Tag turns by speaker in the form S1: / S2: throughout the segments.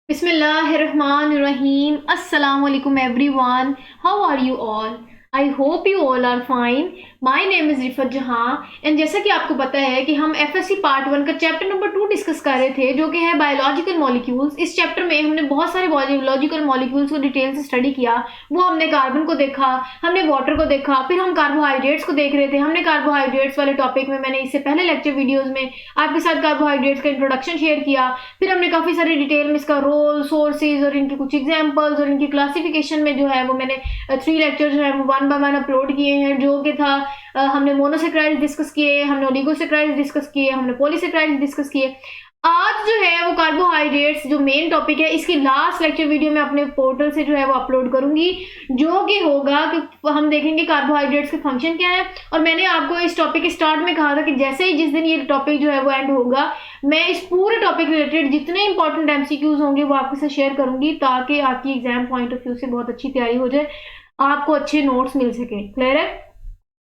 S1: Bismillahirrahmanirrahim. Assalamu alaikum everyone. How are you all? I hope you all are fine. My name is Rifat जहां and जैसा कि आपको पता है कि हम एफएससी पार्ट 1 का चैप्टर नंबर 2 डिस्कस कर रहे थे जो कि है बायोलॉजिकल मॉलिक्यूल्स। इस चैप्टर में हमने बहुत सारे बायोलॉजिकल मॉलिक्यूल्स को डिटेल से स्टडी किया। वो हमने कार्बन को देखा, हमने वाटर को देखा, फिर हम कार्बोहाइड्रेट्स को देख रहे थे। हमने कार्बोहाइड्रेट्स वाले टॉपिक में मैंने इससे पहले लेक्चर वीडियोज में आपके साथ कार्बोहाइड्रेट्स का इंट्रोडक्शन शेयर किया। फिर हमने काफी सारे डिटेल में इसका रोल, सोर्सेज और इनके कुछ एग्जाम्पल्स और इनकी क्लासिफिकेशन में जो है वो मैंने 3 लेक्चर जो है वो 1 बाय 1 अपलोड किए हैं। जो कि था हमने मोनोसेक्राइड्स डिस्कस किए, हमने ओलिगोसेक्राइड्स डिस्कस किए, हमने पॉलीसेक्राइड्स डिस्कस किए। आज जो है वो कार्बोहाइड्रेट्स जो मेन टॉपिक है, इसकी लास्ट लेक्चर वीडियो में अपने पोर्टल से जो है वो अपलोड करूंगी, जो कि होगा कि हम देखेंगे कार्बोहाइड्रेट्स के फंक्शन क्या है। और मैंने आपको इस टॉपिक के स्टार्ट में कहा था कि जैसे ही जिस दिन ये टॉपिक जो है वो एंड होगा, मैं इस पूरे टॉपिक रिलेटेड जितने इंपॉर्टेंट एमसीक्यूज होंगे वो आपके साथ शेयर करूंगी, ताकि आपकी एग्जाम पॉइंट ऑफ व्यू से बहुत अच्छी तैयारी हो जाए, आपको अच्छे नोट्स मिल सके। क्लियर है?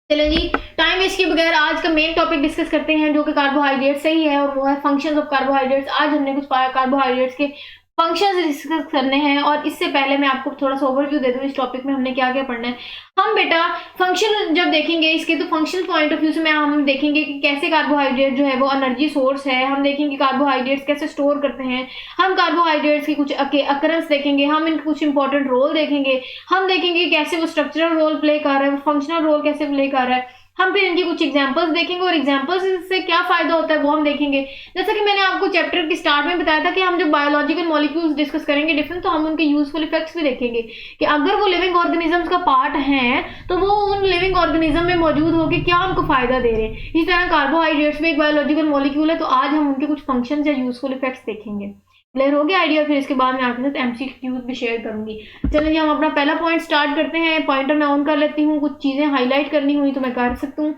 S1: चलिए जी, टाइम वेस्ट किए बगैर आज का मेन टॉपिक डिस्कस करते हैं, जो कि कार्बोहाइड्रेट से ही है और वो है फंक्शंस ऑफ कार्बोहाइड्रेट्स। आज हमने कुछ कार्बोहाइड्रेट्स के फंक्शंस डिस्कस करने हैं, और इससे पहले मैं आपको थोड़ा सा ओवरव्यू दे दूं इस टॉपिक में हमने क्या क्या पढ़ना है। हम बेटा फंक्शन जब देखेंगे इसके, तो फंक्शन पॉइंट ऑफ व्यू से हम देखेंगे कि कैसे कार्बोहाइड्रेट जो है वो एनर्जी सोर्स है। हम देखेंगे कार्बोहाइड्रेट्स कैसे स्टोर करते हैं, हम कार्बोहाइड्रेट्स की कुछ अकरेंस देखेंगे, हम इनके कुछ इंपॉर्टेंट रोल देखेंगे, हम देखेंगे कैसे वो स्ट्रक्चरल रोल प्ले कर रहा है, वो फंक्शनल रोल कैसे प्ले कर रहा है। हम फिर इनकी कुछ एग्जांपल्स देखेंगे और एग्जांपल्स से क्या फायदा होता है वो हम देखेंगे। जैसा कि मैंने आपको चैप्टर के स्टार्ट में बताया था कि हम जब बायोलॉजिकल मॉलिक्यूल्स डिस्कस करेंगे डिफरेंट, तो हम उनके यूजफुल इफेक्ट्स भी देखेंगे कि अगर वो लिविंग ऑर्गेनिजम्स का पार्ट हैं तो वो उन लिविंग ऑर्गेनिज्म में मौजूद होकर क्या उनको फायदा दे रहे हैं। इसी तरह कार्बोहाइड्रेट्स भी एक बायोलॉजिकल मॉलिक्यूल है, तो आज हम उनके कुछ फंक्शंस या यूजफुल इफेक्ट्स देखेंगे। क्लियर हो गया आइडिया? फिर इसके बाद मैं आपके साथ एमसीक्यूज भी शेयर करूंगी। चलिए हम अपना पहला पॉइंट स्टार्ट करते हैं। पॉइंटर मैं ऑन कर लेती हूँ, कुछ चीजें हाईलाइट करनी हुई तो मैं कर सकती हूँ।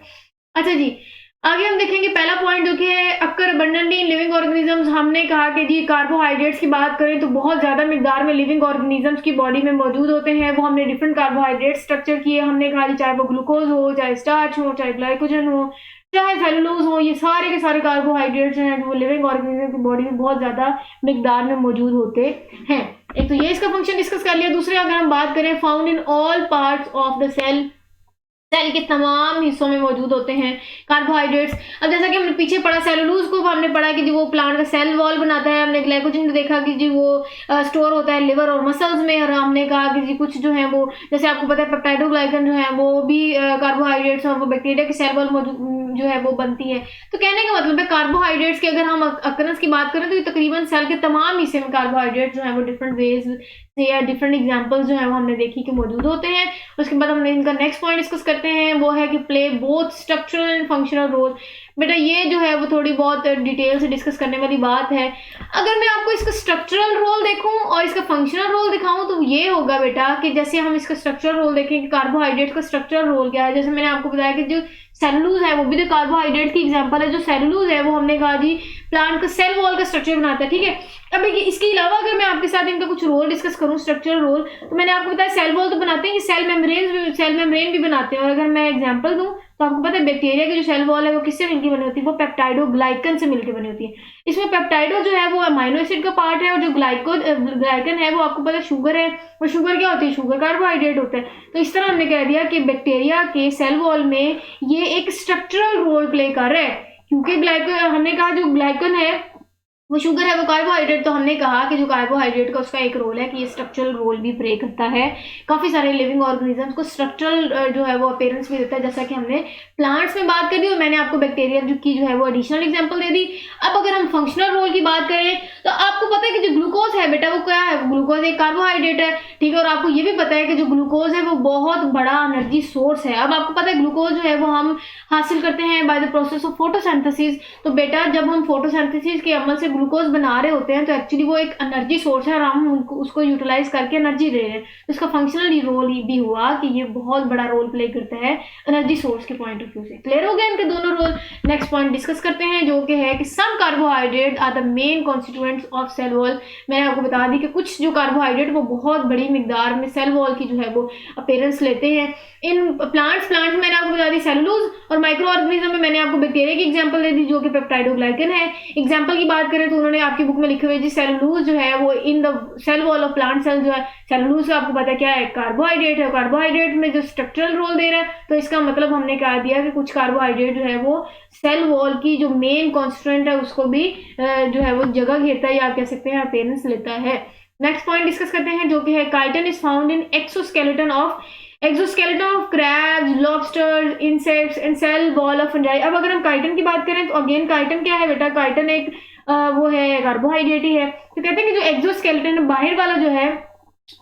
S1: अच्छा जी, आगे हम देखेंगे पहला पॉइंट जो कि है occur abundantly in living organisms. हमने कहा कि जी कार्बोहाइड्रेट्स की बात करें तो बहुत ज़्यादा मिकदार में लिविंग ऑर्गेनिजम्स की बॉडी में मौजूद होते हैं। वो हमने डिफरेंट कार्बोहाइड्रेट स्ट्रक्चर किए। हमने कहा जी चाहे वो ग्लूकोज हो, चाहे स्टार्च हो, चाहे ग्लाइकोजन हो, चाहे सेलुलोज हो, ये सारे के सारे कार्बोहाइड्रेट्स हैं जो लिविंग ऑर्गेनिज्म की बॉडी में बहुत ज़्यादा मिकदार में मौजूद होते हैं। एक तो ये इसका फंक्शन डिस्कस कर लिया। दूसरे अगर हम बात करें, found in all parts of the cell, cell के तमाम हिस्सों में मौजूद होते हैं कार्बोहाइड्रेट्स। अब जैसा कि हमने पीछे पढ़ा सेलुलोज को, हमने पढ़ा कि जी वो प्लांट का सेल वॉल बनाता है। हमने ग्लाइकोजन को देखा कि जी वो स्टोर होता है लिवर और मसल्स में। और हमने कहा कि जी कुछ जो है वो, जैसे आपको पता है पेप्टाइडोग्लाइकन जो है वो भी कार्बोहाइड्रेट्स और वो बैक्टीरिया के सेल वॉल जो है वो बनती है। तो कहने का मतलब है कार्बोहाइड्रेट्स की अगर हम अकरेंस की बात करें तो ये तकरीबन सेल के तमाम हिस्से में कार्बोहाइड्रेट जो है वो डिफरेंट वेज से या डिफरेंट एग्जांपल्स जो है वो हमने देखी कि मौजूद होते हैं। उसके बाद हमने इनका नेक्स्ट पॉइंट डिस्कस करते हैं, वो है कि play both structural and functional role. बेटा ये जो है वो थोड़ी बहुत डिटेल से डिस्कस करने वाली बात है। अगर मैं आपको इसका स्ट्रक्चरल रोल देखूं और इसका फंक्शनल रोल दिखाऊं तो ये होगा बेटा कि जैसे हम इसका स्ट्रक्चरल रोल देखें कि कार्बोहाइड्रेट का स्ट्रक्चरल रोल क्या है। जैसे मैंने आपको बताया कि जो सेलुलोज है वो भी तो कार्बोहाइड्रेट की एग्जांपल है। जो सेलुलोज है वो हमने कहा जी प्लांट का सेल वॉल का स्ट्रक्चर बनाता है, ठीक है। अब इसके अलावा अगर मैं आपके साथ इनका कुछ रोल डिस्कस करूं, स्ट्रक्चरल रोल, तो मैंने आपको बताया सेल वॉल तो बनाते हैं, सेल मेम्ब्रेन भी बनाते हैं। और अगर मैं एग्जांपल दूं तो आपको पता है बैक्टीरिया की जो सेल वॉल है वो किससे मिलकर बनी होती है? वो पेप्टाइडोग्लाइकन से मिलकर बनी होती है। इसमें पेप्टाइडो जो है वो अमाइनो एसिड का पार्ट है, और जो ग्लाइकन है वो आपको पता है शुगर है। और शुगर क्या होती है? शुगर कार्बोहाइड्रेट होता है। तो इस तरह हमने कह दिया कि बैक्टीरिया के सेल वॉल में ये एक स्ट्रक्चरल रोल प्ले कर रहा है, क्योंकि हमने कहा जो ग्लाइकन है वो शुगर है, वो कार्बोहाइड्रेट। तो हमने कहा कि जो कार्बोहाइड्रेट का उसका एक रोल है कि ये स्ट्रक्चरल रोल भी प्ले करता है। काफी सारे लिविंग ऑर्गेनिजम्स को स्ट्रक्चरल जो है वो अपीयरेंस भी देता है, जैसा कि हमने प्लांट्स में बात कर दी और मैंने आपको बैक्टीरिया की जो है वो एडिशनल एग्जांपल दे दी। अब अगर हम फंक्शनल रोल की बात करें तो आपको पता है कि जो ग्लूकोज है बेटा वो क्या है? ग्लूकोज एक कार्बोहाइड्रेट है, ठीक है। और आपको ये भी पता है कि जो ग्लूकोज है वो बहुत बड़ा एनर्जी सोर्स है। अब आपको पता है ग्लूकोज जो है वो हम हासिल करते हैं by the process of photosynthesis. तो बेटा जब हम फोटोसिंथेसिस के अमल से ग्लूकोज बना रहे होते हैं तो एक्चुअली वो एक एनर्जी सोर्स है और हम उसको यूटिलाइज करके एनर्जी ले रहे हैं। तो इसका फंक्शनल रोल भी हुआ कि ये बहुत बड़ा रोल प्ले करता है एनर्जी सोर्स के पॉइंट ऑफ व्यू से। क्लियर हो गया इनके दोनों रोल? नेक्स्ट पॉइंट डिस्कस करते हैं, जो कि है कि some carbohydrate are the main constituents of cell wall. मैंने आपको बता दी कि कुछ जो कार्बोहाइड्रेट वो बहुत बड़ी मिकदार में सेल वॉल की जो है वो अपीयरेंस लेते हैं। इन प्लांट्स में मैंने आपको बता दी सेलुलोज, और माइक्रो ऑर्गेनिज्म में मैंने आपको बैक्टीरिया की एग्जांपल दे दी जो कि पेप्टाइडोग्लाइकन है। एग्जांपल की बात करें तो उन्होंने आपकी बुक में लिखे हुए जी सेलुलोज जो है वो in the cell wall of plant cell जो है, सेलुलोज से आपको पता क्या है, कार्बोहाइड्रेट है। कार्बोहाइड्रेट में जो स्ट्रक्चरल रोल दे रहा है, तो इसका मतलब हमने कहा दिया कि कुछ कार्बोहाइड्रेट जो है वो सेल वॉल की जो मेन कॉन्स्टिट्यूएंट है उसको भी जो है वो जगह घेरता है, या आप कह सकते हैं अपीयरेंस लेता है। नेक्स्ट पॉइंट डिस्कस करते हैं जो कि है chitin is found in exoskeleton of crabs, lobsters, insects and cell wall of fungi. अब अगर हम काइटिन की बात करें तो अगेन काइटिन क्या है बेटा, काइटिन एक वो है कार्बोहाइड्रेट ही है। तो कहते हैं कि जो एक्सोस्केलेटन बाहर वाला जो है,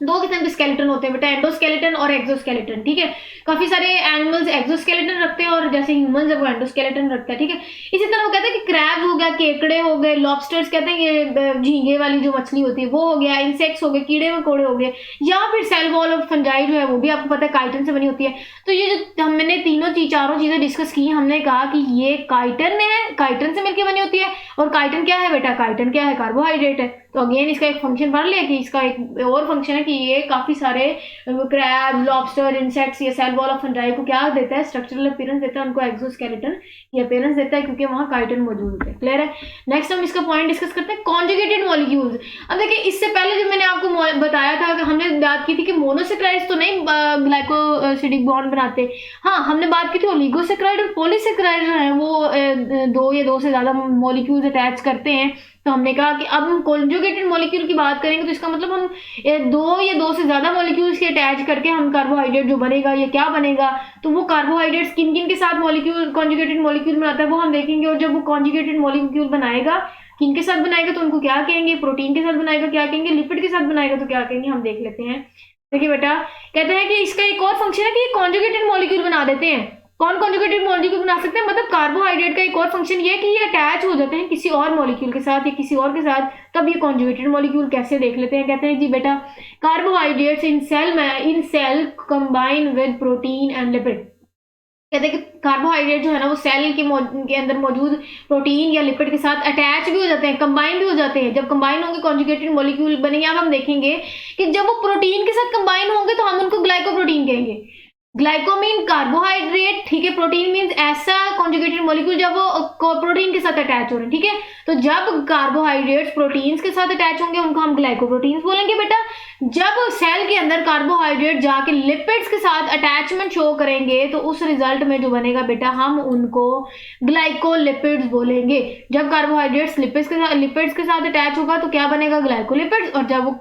S1: दो किस्म के स्केलेटन होते हैं बेटा, एंडोस्केलेटन और एक्सोस्केलेटन, ठीक है। काफी सारे एनिमल्स एक्सोस्केलेटन रखते हैं और जैसे ह्यूमंस वो एंडोस्केलेटन रखता है, ठीक है। इसी तरह वो कहते हैं कि क्रैब्स हो गया, केकड़े हो गए, लॉबस्टर्स कहते हैं ये झींगे वाली जो मछली होती है वो हो गया, इंसेक्ट्स हो गए, कीड़े मकोड़े हो गए, या फिर सेल वॉल ऑफ फंजाई जो है वो भी आपको पता है काइटिन से बनी होती है। तो ये जो हमने चारों चीजें डिस्कस की, हमने कहा कि ये काइटिन है, काइटिन से मिलकर बनी होती है। और काइटिन क्या है बेटा, काइटिन क्या है, कार्बोहाइड्रेट है। तो अगेन इसका एक फंक्शन पढ़ लिया कि इसका एक और फंक्शन है कि ये काफी सारे क्रैब, लॉबस्टर, इंसेक्ट्स, ये सेल वॉल ऑफ फंजाई को क्या देता है, स्ट्रक्चरल अपीयरेंस देता है, उनको एक्सोस्केलेटन ये अपीयरेंस देता है क्योंकि वहां काइटिन मौजूद होता है। क्लियर है। नेक्स्ट हम इसका पॉइंट डिस्कस करते हैं कॉन्जुगेटेड मॉलिक्यूल्स। अब देखिए इससे पहले जब मैंने आपको बताया था कि हमने बात की थी कि मोनोसेक्राइड्स तो नहीं ग्लाइकोसिडिक बॉन्ड बनाते, हाँ हमने बात की थी ओलिगोसेक्राइड और पॉलीसेक्राइड जो है वो दो या दो से ज्यादा मॉलिक्यूल्स अटैच करते हैं। तो हमने कहा कि अब हम कॉन्जुगेटेड मॉलिक्यूल की बात करेंगे तो इसका मतलब हम दो या दो से ज्यादा मॉलिक्यूल्स के अटैच करके हम कार्बोहाइड्रेट जो बनेगा ये क्या बनेगा, तो वो कार्बोहाइड्रेट्स किन किन के साथ मॉलिक्यूल कॉन्जुगेटेड मॉलिक्यूल बनाता है वो हम देखेंगे। और जब वो कॉन्जुगेटेड मॉलिक्यूल बनाएगा, किन के साथ बनाएगा तो उनको क्या कहेंगे, प्रोटीन के साथ बनाएगा क्या कहेंगे, लिपिड के साथ बनाएगा तो क्या कहेंगे, हम देख लेते हैं। देखिए बेटा कहते हैं कि इसका एक और फंक्शन है कि ये कॉन्जुगेटेड मॉलिक्यूल बना देते हैं। कौन कॉन्जुगेटेड मॉलिक्यूल बना सकते हैं, मतलब कार्बोहाइड्रेट का एक और फंक्शन ये है कि ये अटैच हो जाते हैं किसी और मॉलिक्यूल के साथ या किसी और के साथ, तब ये कॉन्जुगेटेड मॉलिक्यूल कैसे देख लेते हैं। कहते हैं जी बेटा carbohydrates in cell combine with protein and lipid. कहते हैं कि कार्बोहाइड्रेट जो है ना वो सेल के अंदर मौजूद प्रोटीन या लिपिड के साथ अटैच भी हो जाते हैं, कंबाइन भी हो जाते हैं। जब कंबाइन होंगे कॉन्जुगेटेड मॉलिक्यूल बनेंगे। अब हम देखेंगे कि जब वो प्रोटीन के साथ कंबाइन होंगे तो हम उनको ग्लाइकोप्रोटीन कहेंगे। ग्लाइको मीन कार्बोहाइड्रेट, ठीक है, प्रोटीन मीन्स ऐसा कॉन्जुगेटेड मॉलिक्यूल जब वो प्रोटीन के साथ अटैच हो रहे हैं, ठीक है। तो जब कार्बोहाइड्रेट्स प्रोटीन्स के साथ अटैच होंगे उनको हम ग्लाइकोप्रोटीन्स बोलेंगे बेटा। जब सेल के अंदर कार्बोहाइड्रेट जाके लिपिड्स के साथ अटैचमेंट शो करेंगे तो उस रिजल्ट में जो बनेगा बेटा हम उनको ग्लाइकोलिपिड्स बोलेंगे। जब कार्बोहाइड्रेट्स लिपिड्स के साथ अटैच होगा तो क्या बनेगा, ग्लाइकोलिपिड्स। और जब वो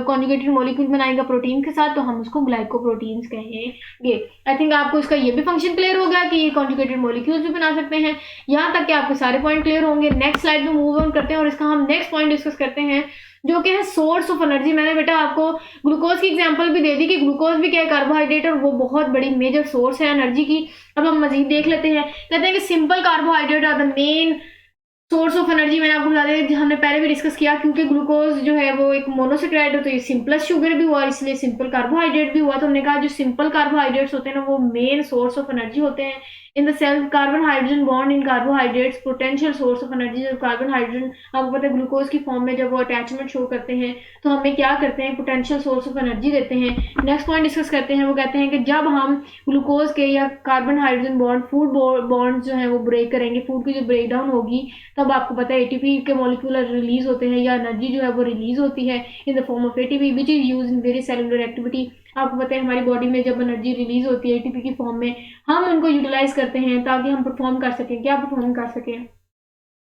S1: कॉन्जुगेटेड मॉलिक्यूल बनाएगा प्रोटीन के साथ तो हम उसको ग्लाइकोप्रोटीन्स कहेंगे। आई थिंक आपको इसका ये भी फंक्शन क्लियर होगा कि ये कॉन्जुगेटेड मॉलिक्यूल्स भी बना सकते हैं। यहाँ तक कि आपके सारे पॉइंट क्लियर होंगे। नेक्स्ट स्लाइड में मूव ऑन करते हैं और इसका हम नेक्स्ट पॉइंट डिस्कस करते हैं जो कि है सोर्स ऑफ एनर्जी। मैंने बेटा आपको ग्लूकोज की एग्जांपल भी दे दी कि ग्लूकोज भी क्या है, कार्बोहाइड्रेट, और वो बहुत बड़ी मेजर सोर्स है एनर्जी की। अब हम मजीद देख लेते हैं। कहते हैं कि simple carbohydrate are the main source of energy. मैंने आपको बता दिया, हमने पहले भी डिस्कस किया, क्योंकि ग्लूकोज जो है वो एक मोनोसेक्राइड है तो ये सिंपलेस्ट शुगर भी हुआ, इसलिए सिंपल कार्बोहाइड्रेट भी हुआ। तो हमने कहा जो सिंपल कार्बोहाइड्रेट्स होते हैं ना वो मेन सोर्स ऑफ एनर्जी होते हैं। In the cell carbon hydrogen bond in carbohydrates potential source of energy. जब कार्बन हाइड्रोजन आपको पता है ग्लूकोज की फॉर्म में जब वो अटैचमेंट शो करते हैं तो हमें क्या करते हैं, पोटेंशियल सोर्स ऑफ एनर्जी देते हैं। नेक्स्ट पॉइंट डिस्कस करते हैं, वो कहते हैं कि जब हम ग्लूकोज के या carbon hydrogen bond food bond जो है वो ब्रेक करेंगे, फूड की जो ब्रेक डाउन होगी तब आपको पता है एटीपी के मॉलिक्यूल रिलीज होते हैं या एनर्जी जो है वो रिलीज होती है in the form of ATP which is use in various cellular activity. आपको पता है हमारी बॉडी में जब एनर्जी रिलीज होती है एटीपी की फॉर्म में, हम उनको यूटिलाइज करते हैं ताकि हम परफॉर्म कर सकें, क्या परफॉर्म कर सकें,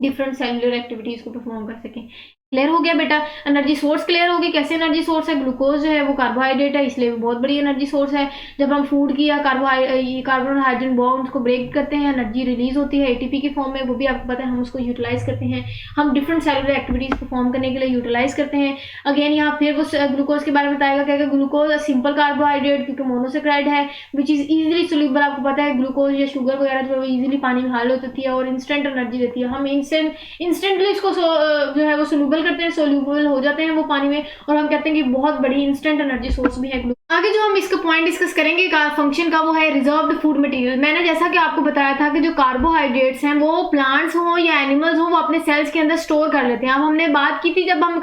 S1: डिफरेंट सेलुलर एक्टिविटीज को परफॉर्म कर सकें। क्लियर हो गया बेटा। एनर्जी सोर्स क्लियर होगी, कैसे एनर्जी सोर्स है, ग्लूकोज जो है वो कार्बोहाइड्रेट है इसलिए वो बहुत बड़ी एनर्जी सोर्स है। जब हम फूड की या कार्बन हाइड्रोजन बॉन्ड्स को ब्रेक करते हैं एनर्जी रिलीज होती है एटीपी की फॉर्म में, वो भी आपको पता है हम उसको यूटिलाइज करते हैं, हम डिफरेंट सेलुलर एक्टिविटीज परफॉर्म करने के लिए यूटिलाइज करते हैं। अगेन यहाँ फिर वो ग्लूकोज के बारे में बताएगा क्या, ग्लूकोज सिंपल कार्बोहाइड्रेट क्योंकि मोनोसेक्राइड है विच इज इजिली सोल्यूबल। आपको पता है ग्लूकोज या शुगर वगैरह जो इजिली पानी में हाल होती है और इंस्टेंट एनर्जी देती है। हम इंस्टेंटली इसको जो है वो सोल्यूबल सॉल्यूबल करते हैं, सॉल्यूबल हो जाते हैं वो पानी में, और हम कहते हैं कि बहुत बड़ी इंस्टेंट एनर्जी सोर्स भी है। आगे जो हम इसका पॉइंट डिस्कस करेंगे फंक्शन का, वो है रिजर्व्ड फूड मटेरियल। मैंने जैसा कि आपको बताया था कि जो कार्बोहाइड्रेट्स हैं वो प्लांट्स हो या एनिमल्स हो वो अपने सेल्स के अंदर स्टोर कर लेते हैं। अब हमने बात की थी जब हम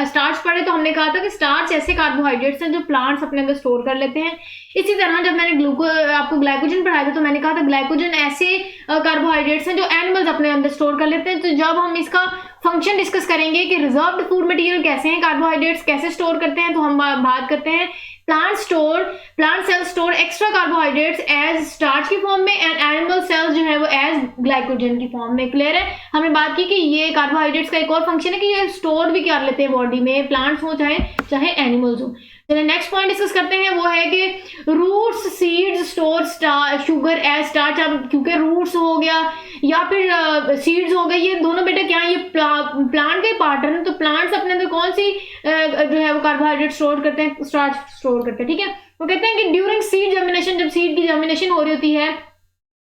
S1: स्टार्च पढ़े तो हमने कहा था कि स्टार्च ऐसे कार्बोहाइड्रेट्स हैं जो प्लांट्स अपने अंदर स्टोर कर लेते हैं। इसी तरह जब मैंने आपको ग्लाइकोजन पढ़ाया था तो मैंने कहा था ग्लाइकोजन ऐसे कार्बोहाइड्रेट्स हैं जो एनिमल्स अपने अंदर स्टोर कर लेते हैं। तो जब हम इसका फंक्शन डिस्कस करेंगे कि रिजर्व्ड फूड मटेरियल कैसे हैं, कार्बोहाइड्रेट्स कैसे स्टोर करते हैं, तो हम बात करते हैं plant cells store extra carbohydrates as starch की फॉर्म में, एंड एनिमल सेल्स जो है वो एज ग्लाइकोजन की फॉर्म में। क्लियर है? हमने बात की कि ये कार्बोहाइड्रेट्स का एक और फंक्शन है कि ये स्टोर भी कर लेते हैं बॉडी में, प्लांट्स हो चाहे एनिमल्स हो। चलिए नेक्स्ट पॉइंट डिस्कस करते हैं, वो है कि roots seeds store sugar as starch. अब क्योंकि रूट्स हो गया या फिर सीड्स हो गए, ये दोनों बेटा क्या है, ये प्लांट के पार्ट है, तो प्लांट्स अपने अंदर कौन सी जो है वो कार्बोहाइड्रेट स्टोर करते हैं, स्टार्च स्टोर करते हैं। ठीक है, वो कहते हैं कि ड्यूरिंग सीड जर्मिनेशन, जब सीड की जर्मिनेशन हो रही होती है,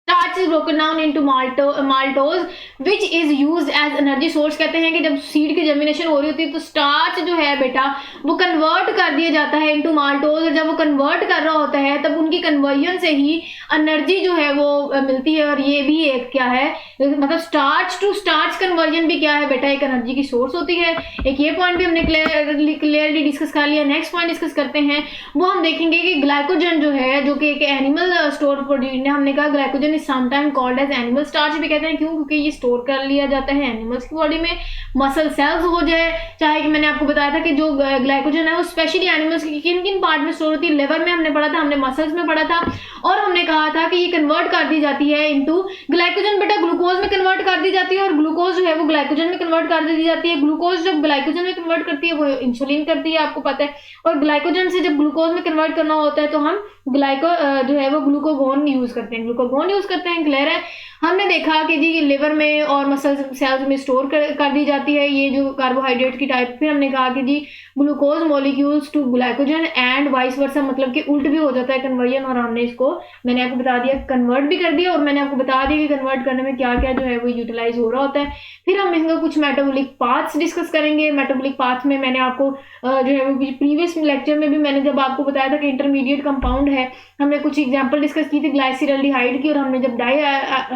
S1: starch is broken down into maltose which is used as energy source. कहते हैं कि जब सीड की जर्मिनेशन हो रही होती है तो स्टार्च जो है बेटा वो कन्वर्ट कर दिया जाता है इनटू माल्टोज, और जब वो कन्वर्ट कर रहा होता है तब उनकी कन्वर्जन से ही एनर्जी जो है वो मिलती है। और ये भी एक क्या है, मतलब स्टार्च टू स्टार्च कन्वर्जन भी क्या है बेटा, एक एनर्जी की सोर्स होती है। एक ये पॉइंट भी हमने क्लियरली डिस्कस कर लिया। नेक्स्ट पॉइंट डिस्कस करते हैं, वो हम देखेंगे कि ग्लाइकोजन जो है जो कि एक एनिमल स्टोर प्रोटीन है। हमने कहा glycogen is sometime called as animal starch भी कहते हैं, क्यों? क्योंकि ये स्टोर कर लिया जाता है एनिमल्स की बॉडी में, मसल सेल्स हो जाए चाहे, कि मैंने आपको बताया था कि जो ग्लाइकोजन है वो स्पेशली एनिमल्स की किन किन पार्ट में स्टोर होती है। लिवर में हमने पढ़ा था, हमने मसल्स में पढ़ा था, और हमने कहा था कि ये कन्वर्ट कर दी जाती है इनटू ग्लाइकोजन बेटा ग्लूकोज में कन्वर्ट कर दी जाती है, और ग्लूकोज जो है वो ग्लाइकोजन में कन्वर्ट कर दी जाती है। ग्लूकोज जब ग्लाइकोजन में कन्वर्ट करती है वो इंसुलिन करती है, आपको पता है, और ग्लाइकोजन से जब ग्लूकोज में कन्वर्ट करना होता है तो हम जो है वो ग्लूकोगोन यूज करते हैं। क्लियर है? हमने देखा कि जी लिवर में और मसल सेल्स में स्टोर कर दी जाती है ये जो कार्बोहाइड्रेट की टाइप। फिर हमने कहा कि जी glucose molecules to glycogen and vice versa, मतलब कि उल्ट भी हो जाता है कन्वर्जन, और हमने इसको मैंने आपको बता दिया कन्वर्ट भी कर दिया, और मैंने आपको बता दिया कि कन्वर्ट करने में क्या क्या जो है वो यूटिलाइज हो रहा होता है। फिर हम इनका कुछ मेटाबॉलिक पाथ्स डिस्कस करेंगे। मेटाबॉलिक पाथ में मैंने आपको जो है वो प्रीवियस लेक्चर में भी मैंने जब आपको बताया था कि इंटरमीडिएट कंपाउंड है, हमने कुछ एग्जांपल डिस्कस की थी ग्लाइसिरल्डिहाइड की, और हमने जब डाई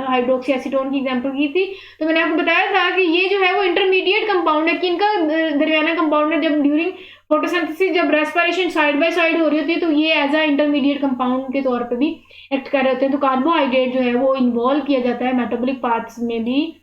S1: हाइड्रोक्सी एसीटोन की एग्जांपल की थी तो मैंने आपको बताया था कि ये जो है वो इंटरमीडिएट कंपाउंड है, कि इनका दरमियाना कंपाउंड है। जब ड्यूरिंग फोटोसिंथेसिस जब रेस्पिरेशन साइड बाय साइड हो रही होती है तो ये एज अ इंटरमीडिएट कंपाउंड के तौर पे भी एक्ट कर रहे होते हैं। तो कार्बोहाइड्रेट जो है वो इन्वॉल्व किया जाता है मेटाबॉलिक पाथ्स में भी,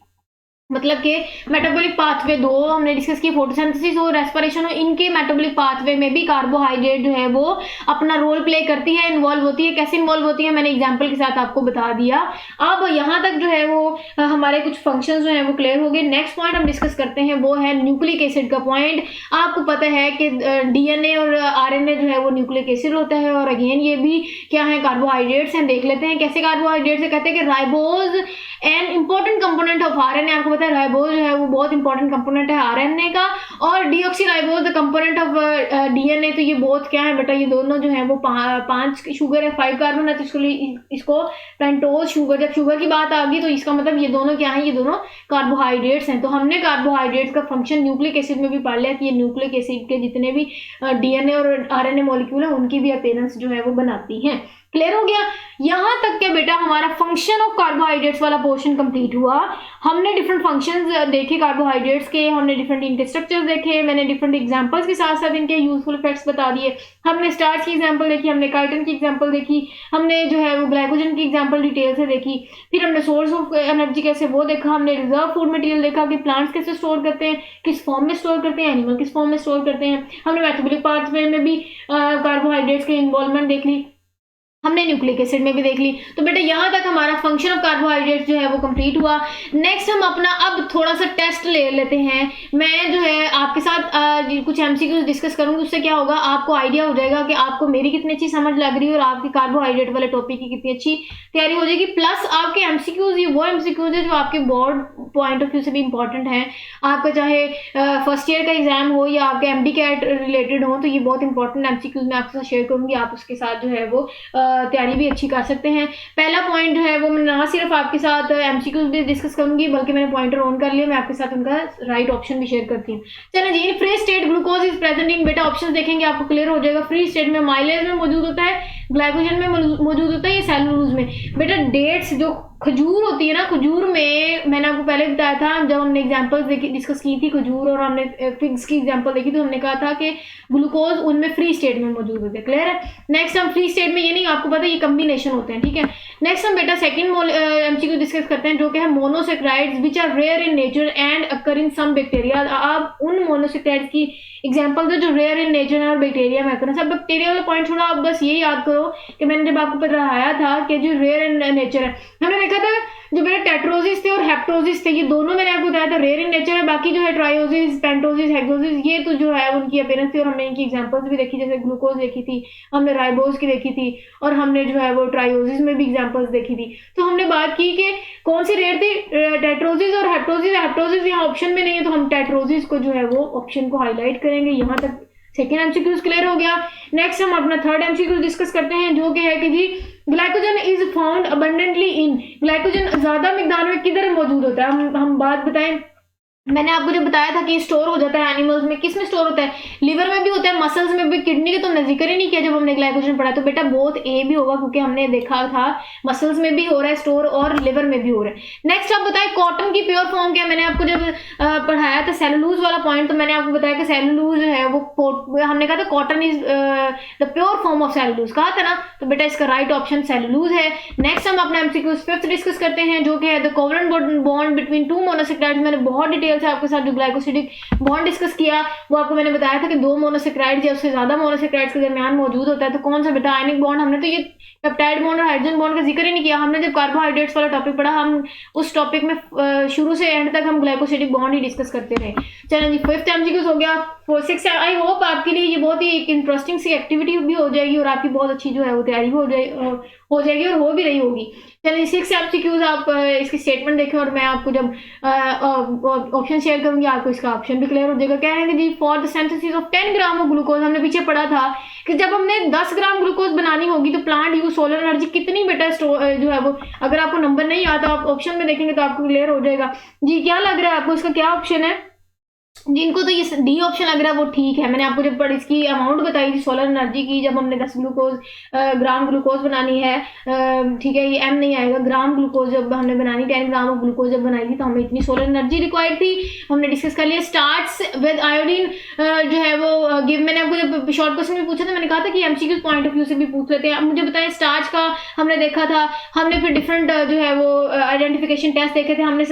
S1: मतलब कि मेटाबॉलिक पाथवे दो हमने डिस्कस की, फोटोसिंथेसिस हो, रेस्पिरेशन हो, इनके मेटाबॉलिक पाथवे में भी कार्बोहाइड्रेट जो है वो अपना रोल प्ले करती है, इन्वॉल्व होती है। कैसे इन्वॉल्व होती है मैंने एग्जांपल के साथ आपको बता दिया। अब यहाँ तक जो है वो हमारे कुछ फंक्शंस जो है वो क्लियर हो गए। नेक्स्ट पॉइंट हम डिस्कस करते हैं वो है न्यूक्लिक एसिड का पॉइंट। आपको पता है कि डीएनए और आरएनए जो है वो न्यूक्लिक एसिड होता है, और अगेन ये भी क्या है, कार्बोहाइड्रेट्स हैं। देख लेते हैं कैसे कार्बोहाइड्रेट्स है। कहते हैं कि ribose an important component of RNA. आपको पता है राइबोज जो है वो बहुत इंपॉर्टेंट कंपोनेंट है आरएनए का, और deoxyribose the component of DNA. तो ये बहुत क्या है बेटा, ये दोनों जो है वो 5 शुगर है, 5 कार्बन है, तो इसको पेंटोज शुगर। जब शुगर की बात आ गई तो इसका मतलब ये दोनों क्या है, ये दोनों कार्बोहाइड्रेट्स हैं। तो हमने कार्बोहाइड्रेट्स का फंक्शन न्यूक्लिक एसिड में भी पढ़ लिया कि ये न्यूक्लिक एसिड के जितने भी डीएनए और आरएनए मॉलिक्यूल है उनकी भी अपीयरेंस जो है वो बनाती है। क्लियर हो गया? यहां तक के बेटा हमारा फंक्शन ऑफ कार्बोहाइड्रेट्स वाला पोर्शन कंप्लीट हुआ। हमने डिफरेंट फंक्शंस देखे कार्बोहाइड्रेट्स के, हमने डिफरेंट इनके स्ट्रक्चर्स देखे, मैंने डिफरेंट एग्जांपल्स के साथ साथ इनके यूजफुल इफेक्ट्स बता दिए। हमने स्टार्च की एग्जांपल देखी, हमने काइटिन की एग्जांपल देखी, हमने जो है वो ग्लाइकोजन की एग्जांपल डिटेल से देखी। फिर हमने सोर्स ऑफ एनर्जी कैसे वो देखा, हमने रिजर्व फूड मटेरियल देखा कि प्लांट्स कैसे स्टोर करते हैं, किस फॉर्म में स्टोर करते हैं, एनिमल किस फॉर्म में स्टोर करते हैं। हमने मेटाबॉलिक पाथवे में भी कार्बोहाइड्रेट्स के इन्वॉल्वमेंट देख ली, हमने न्यूक्लिक एसिड में भी देख ली। तो बेटा यहाँ तक हमारा फंक्शन ऑफ कार्बोहाइड्रेट्स जो है वो कंप्लीट हुआ। नेक्स्ट हम अपना अब थोड़ा सा टेस्ट ले लेते हैं। मैं जो है आपके साथ कुछ एमसीक्यूज डिस्कस करूंगी, उससे क्या होगा, आपको आइडिया हो जाएगा कि आपको मेरी कितनी अच्छी समझ लग रही है और आपकी कार्बोहाइड्रेट वाले टॉपिक की कितनी अच्छी तैयारी हो जाएगी। प्लस आपके एमसीक्यूज ये वो एमसीक्यूज है जो आपके बोर्ड पॉइंट ऑफ व्यू से भी इंपॉर्टेंट है। आपका चाहे फर्स्ट ईयर का एग्जाम हो या आपके एमडी कैट रिलेटेड हो, तो ये बहुत इंपॉर्टेंट एमसीक्यूज मैं आपके साथ शेयर करूंगी। आप उसके साथ जो है वो तैयारी भी अच्छी कर सकते हैं। पहला पॉइंट जो है वो मैं ना सिर्फ आपके साथ एमसीक्यूज भी डिस्कस करूंगी, बल्कि मैंने पॉइंटर ऑन कर लिया, मैं आपके साथ उनका राइट ऑप्शन भी शेयर करती हूँ। चलो जी, in free state glucose is present in, बेटा ऑप्शन देखेंगे आपको क्लियर हो जाएगा। फ्री स्टेट में माइलेज में मौजूद होता है, ग्लाइकोजन में मौजूद होता है, ये सेलुलोज में। बेटा डेट्स जो खजूर होती है ना, खजूर में मैंने आपको पहले बताया था जब हमने एग्जांपल्स देखी डिस्कस की थी खजूर और हमने फिग्स की एग्जांपल देखी, तो हमने कहा था कि ग्लूकोज उनमें फ्री स्टेट में मौजूद होते हैं। क्लियर है। नेक्स्ट हम फ्री स्टेट में ये नहीं, आपको पता है ये कम्बिनेशन होते हैं, ठीक है। नेक्स्ट हम बेटा सेकंड एमसीक्यू डिस्कस करते हैं जो कि है monosaccharides which are rare in nature and occur in some bacteria. आप उन मोनोसेक्राइड्स की एग्जांपल दो जो रेयर इन नेचर है और बैक्टीरिया में अकर। सब बैक्टीरिया वाला पॉइंट छोड़ा, आप बस ये याद करो कि मैंने जब आपको पढ़ाया था कि जो रेयर इन नेचर है, हमने देखा था जो मेरे टेट्रोसिस थे और हेप्टोसिस थे, ये दोनों मैंने आपको बताया था रेयर इन नेचर है। बाकी जो है ट्रायोसिस, पेंटोसिस, हेक्सोसिस, ये तो जो है उनकी अपीयरेंस थी और हमने इनकी एग्जांपल्स भी देखी, जैसे ग्लूकोज देखी थी हमने, राइबोज की देखी थी और हमने जो है वो ट्रायोसिस में भी एग्जांपल्स देखी थी। तो हमने बात की कि कौन सी रेयर थी, टेट्रोसिस और हेप्टोसिस। हेप्टोसिस यहाँ ऑप्शन में नहीं है तो हम टेट्रोसिस को जो है वो ऑप्शन को हाईलाइट करेंगे। यहाँ तक सेकेंड एमसीक्यूज क्लियर हो गया। नेक्स्ट हम अपना थर्ड एमसीक्यूज डिस्कस करते हैं जो कि है कि जी glycogen is found abundantly in, glycogen ज्यादा मिकदार में किधर मौजूद होता है। हम बात बताएं, मैंने आपको जो बताया था कि स्टोर हो जाता है एनिमल्स में, किस में स्टोर होता है, लिवर में भी होता है, मसल्स में भी, किडनी का तो हमने जिक्र ही नहीं किया जब हमने ग्लाइकोजन पढ़ा। तो बेटा बोथ ए भी होगा क्योंकि हमने देखा था मसल्स में भी हो रहा है स्टोर और लिवर में भी हो रहा है। नेक्स्ट आप बताएं कॉटन की प्योर फॉर्म क्या। मैंने आपको जब पढ़ाया था सेलुलोज वाला पॉइंट, तो मैंने आपको बताया कि सेलुलोज है वो हमने कहा था cotton is the pure form of cellulose, कहा था ना। तो बेटा इसका राइट ऑप्शन सेलुलोज है। नेक्स्ट हम अपना एमसीक्यूज फिफ्थ डिस्कस करते हैं जो कि है the covalent bond between two monosaccharides. मैंने बहुत डिटेल से आपके साथ जो ग्लाइकोसिडिक बॉन्ड डिस्कस किया वो आपको मैंने बताया था कि दो मोनोसेक्राइड्स या उससे ज्यादा मोनोसेक्राइड्स के दरमियान मौजूद होता है। तो कौन सा बेटा, आयनिक बॉन्ड। हमने तो ये पेप्टाइड बॉन्ड और हाइड्रोजन बॉन्ड का जिक्र ही नहीं किया। हमने जब कार्बोहाइड्रेट्स वाला टॉपिक पढ़ा, हम उस टॉपिक में शुरू से एंड तक हम ग्लाइकोसिडिक बॉन्ड ही डिस्कस करते रहे। चलें जी, फिफ्थ एमसीक्यूज हो गया। सिक्स, आई होप आपके लिए ये बहुत ही एक इंटरेस्टिंग सी एक्टिविटी भी हो जाएगी और आपकी बहुत अच्छी जो है वो तैयारी भी हो जाएगी और हो भी रही होगी। चलिए सिक्स एमसीक्यूज आप इसकी स्टेटमेंट देखें और मैं आपको जब ऑप्शन शेयर करूंगी आपको इसका ऑप्शन भी क्लियर हो जाएगा। कह रहे हैं कि जी for the synthesis of 10 gram of glucose, हमने पीछे पढ़ा था कि जब हमने 10 ग्राम ग्लूकोज बनानी होगी तो प्लांट यूज सोलर एनर्जी कितनी बेटा जो है वो, अगर आपको नंबर नहीं आता आप ऑप्शन में देखेंगे तो आपको क्लियर हो जाएगा। जी क्या लग रहा है आपको, इसका क्या ऑप्शन है? जिनको तो ये डी ऑप्शन लग रहा है वो ठीक है। मैंने आपको जब इसकी अमाउंट बताई थी सोलर एनर्जी की, जब हमने 10 ग्राम ग्लूकोज बनानी है, ठीक है, ये एम नहीं आएगा, ग्राम ग्लूकोज जब हमने बनानी, 10 ग्राम ऑफ ग्लूकोज जब बनाई थी तो हमें इतनी सोलर एनर्जी रिक्वायर्ड थी, हमने डिस्कस कर लिया। स्टार्ट्स विद आयोडीन जो है वो गिव, मैंने आपको जब शॉर्ट क्वेश्चन में पूछा था मैंने कहा था कि एमसीक्यू पॉइंट ऑफ व्यू से भी पूछ लेते हैं। अब मुझे बताएं स्टार्च का हमने देखा था, हमने फिर डिफरेंट जो है वो आइडेंटिफिकेशन टेस्ट देखे थे, हमने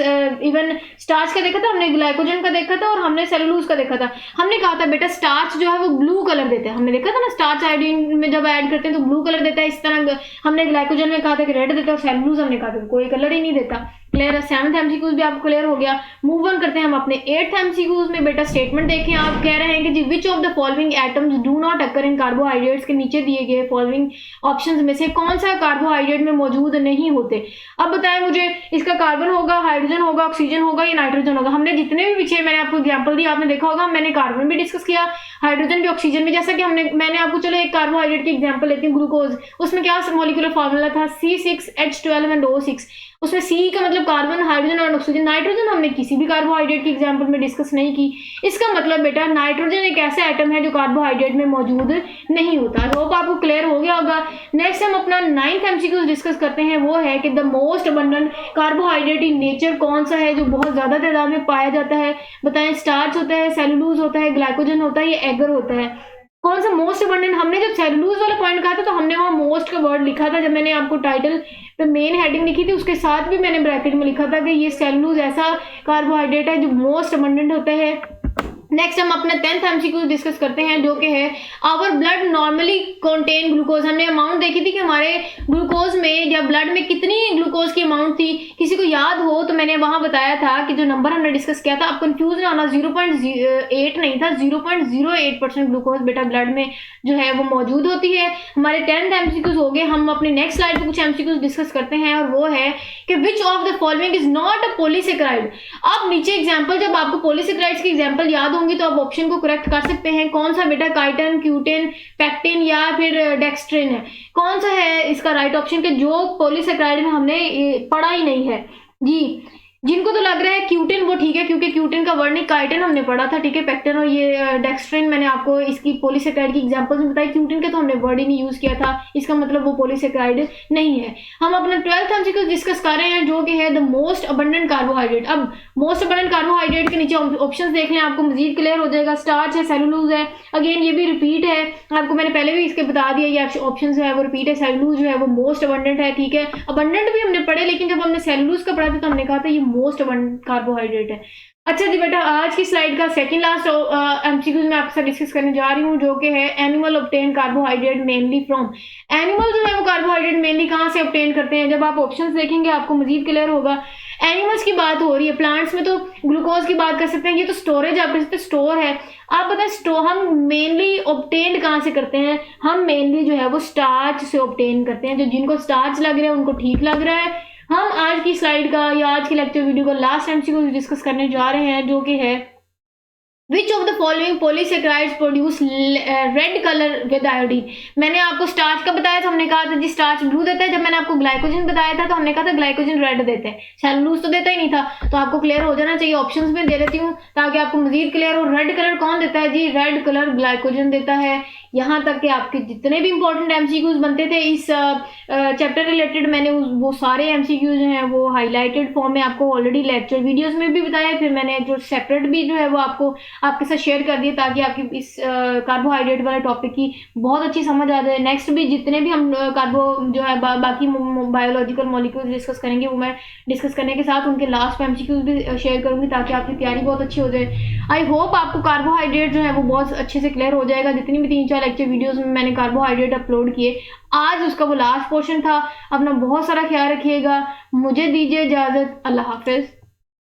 S1: इवन स्टार्च का देखा था, हमने ग्लाइकोजन का देखा था और हमने सेलुलोज का देखा था। हमने कहा था बेटा स्टार्च जो है वो ब्लू कलर देता है, हमने देखा था ना स्टार्च आयोडीन में जब ऐड करते हैं तो ब्लू कलर देता है। इस तरह हमने ग्लाइकोजन में कहा था कि रेड देता है और सेलुलोज हमने कहा था कोई कलर ही नहीं देता। क्लियर है। सेवंथ एमसीक्यूज भी आपको क्लियर हो गया। मूव ऑन करते हैं हम अपने एट्थ एमसीक्यूज में। बेटा स्टेटमेंट देखें, आप कह रहे हैं कि जी which of the following atoms do not occur in carbohydrates, के नीचे दिए गए फॉलोइंग ऑप्शंस में से कौन सा कार्बोहाइड्रेट में मौजूद नहीं होते। अब बताएं मुझे, इसका कार्बन होगा, हाइड्रोजन होगा, ऑक्सीजन होगा या नाइट्रोजन होगा। हमने जितने भी पीछे मैंने आपको एग्जाम्पल दिया आपने देखा होगा, मैंने कार्बन भी डिस्कस किया, हाइड्रोजन भी, ऑक्सीजन भी। जैसा कि मैंने आपको, चलो एक कार्बोहाइड्रेट की एग्जाम्पल लेती हूँ, ग्लूकोज, उसमें क्या मॉलिक्यूलर फार्मूला था C6H12 एंड O6। उसमें C का मतलब कार्बन, हाइड्रोजन और ऑक्सीजन। नाइट्रोजन हमने किसी भी कार्बोहाइड्रेट की एग्जांपल में डिस्कस नहीं की। इसका मतलब बेटा नाइट्रोजन एक ऐसा एटम है जो कार्बोहाइड्रेट में मौजूद नहीं होता। होप आपको क्लियर हो गया होगा। नेक्स्ट हम अपना 9th एमसीक्यू डिस्कस करते हैं, वो है कि the most abundant carbohydrate in nature कौन सा है जो बहुत ज्यादा तादाद में पाया जाता है। बताएं, स्टार्च होता है, सेलुलोज होता है, ग्लाइकोजन होता है या एगर होता है। कौन सा मोस्ट अबंडेंट? हमने जब सेलुलोज वाला पॉइंट कहा था तो हमने वहां मोस्ट का वर्ड लिखा था। जब मैंने आपको टाइटल पे मेन हेडिंग लिखी थी उसके साथ भी मैंने ब्रैकेट में लिखा था कि ये सेलुलोज ऐसा कार्बोहाइड्रेट है जो मोस्ट अबंडेंट होता है। नेक्स्ट हम अपना 10th एमसीक्यू डिस्कस करते हैं जो कि है our blood normally contain glucose. हमने अमाउंट देखी थी कि हमारे ग्लूकोज में या ब्लड में कितनी ग्लूकोज की अमाउंट थी। किसी को याद हो तो मैंने वहां बताया था कि जो नंबर हमने डिस्कस किया था, आप कंफ्यूज ना होना, 0.8 नहीं था, 0.08% ग्लूकोज बेटा ब्लड में जो है वो मौजूद होती है। हमारे 10th एमसीक्यूज हो गए। हम अपने नेक्स्ट स्लाइड पे कुछ एमसीक्यूज डिस्कस करते हैं और वो है कि विच of the following is not a polysaccharide. अब नीचे एग्जाम्पल, जब आपको पॉलीसेक्राइड्स की एग्जाम्पल याद दूंगी तो आप ऑप्शन को करेक्ट कर सकते हैं। कौन सा बेटा काइटिन, क्यूटिन, पैक्टिन या फिर डेक्स्ट्रिन है, कौन सा है इसका राइट ऑप्शन के जो पॉलीसेकेराइड में हमने पढ़ा ही नहीं है जी। जिनको तो लग रहा है क्यूटिन, वो ठीक है क्योंकि क्यूटिन का वर्ड नहीं, काइटिन हमने पढ़ा था, ठीक है। पैक्टिन और ये डेक्स्ट्रिन मैंने आपको इसकी पॉलीसेकेराइड की एग्जांपल्स में बताई। क्यूटिन का तो हमने वर्ड ही नहीं यूज किया था, इसका मतलब वो पॉलीसेकेराइड नहीं है। हम अपना 12th एमसीक्यू डिस्कस कर रहे हैं जो कि है द मोस्ट अबंडेंट कार्बोहाइड्रेट। अब मोस्ट अबंडेंट कार्बोहाइड्रेट के नीचे ऑप्शन देख लें, आपको मजीद क्लियर हो जाएगा। स्टार्च है, सेलुलोज है, अगेन ये भी रिपीट है, आपको मैंने पहले भी इसके बता दिया, ये ऑप्शन जो है वो रिपीट है। सेलुलोज जो है वो मोस्ट अबंडेंट है, ठीक है। अबंडेंट भी हमने पढ़े, लेकिन जब हमने सेलुलोज का पढ़ा था तो हमने कहा था ये मोस्ट अबंडेंट कार्बोहाइड्रेट है। अच्छा जी बेटा, आज की स्लाइड का सेकंड लास्ट एमसीक्यूज मैं आपके साथ डिस्कस करने जा रही हूँ जो कि है animal obtain carbohydrate mainly from. Animal जो है वो कार्बोहाइड्रेट मेनली कहाँ से ऑब्टेन करते हैं, जब आप ऑप्शंस देखेंगे आपको मजीद क्लियर होगा। एनिमल्स की बात हो रही है, प्लांट्स में तो ग्लूकोज की बात कर सकते हैं, ये तो स्टोरेज आप सकते स्टोर है। आप बताएं हम मेनली ऑब्टेन कहाँ से करते हैं, हम मेनली जो है वो स्टार्च से ऑब्टेन करते हैं। जो जिनको स्टार्च लग रहा है उनको ठीक लग रहा है। हम आज की स्लाइड का या आज की लेक्चर वीडियो का लास्ट एमसीक्यू डिस्कस करने जा रहे हैं जो कि है Which of the following polysaccharides produce red color with iodine? मैंने आपको स्टार्च का बताया था, हमने कहा था जी स्टार्च ब्लू देता है। जब मैंने आपको ग्लाइकोजन बताया था तो हमने कहा था ग्लाइकोजन रेड देता है, सेलुलोज तो देता ही नहीं था। तो आपको क्लियर हो जाना चाहिए, ऑप्शंस में दे देती हूँ ताकि आपको मजीद क्लियर हो। रेड कलर कौन देता है जी, रेड कलर ग्लाइकोजन देता है। यहाँ तक कि आपके जितने भी इंपॉर्टेंट एमसीक्यूज बनते थे इस चैप्टर रिलेटेड, मैंने वो सारे एमसीक्यूज जो हैं वो हाईलाइटेड फॉर्म में आपको ऑलरेडी लेक्चर वीडियोस में भी बताया, फिर मैंने जो सेपरेट भी जो है वो आपको आपके साथ शेयर कर दिए ताकि आपकी इस कार्बोहाइड्रेट वाले टॉपिक की बहुत अच्छी समझ आ जाए। नेक्स्ट भी जितने भी हम कार्बो जो है बाकी बायोलॉजिकल मॉलिक्यूल्स डिस्कस करेंगे वो मैं डिस्कस करने के साथ उनके लास्ट में एमसीक्यूज भी शेयर करूंगी ताकि आपकी तैयारी बहुत अच्छी हो जाए। आई होप आपको कार्बोहाइड्रेट जो है वो बहुत अच्छे से क्लियर हो जाएगा। जितनी भी 3-4 लेक्चर वीडियोस में मैंने कार्बोहाइड्रेट अपलोड किए, आज उसका वो लास्ट पोर्शन था। अपना बहुत सारा ख्याल रखिएगा, मुझे दीजिए इजाजत, अल्लाह हाफिज।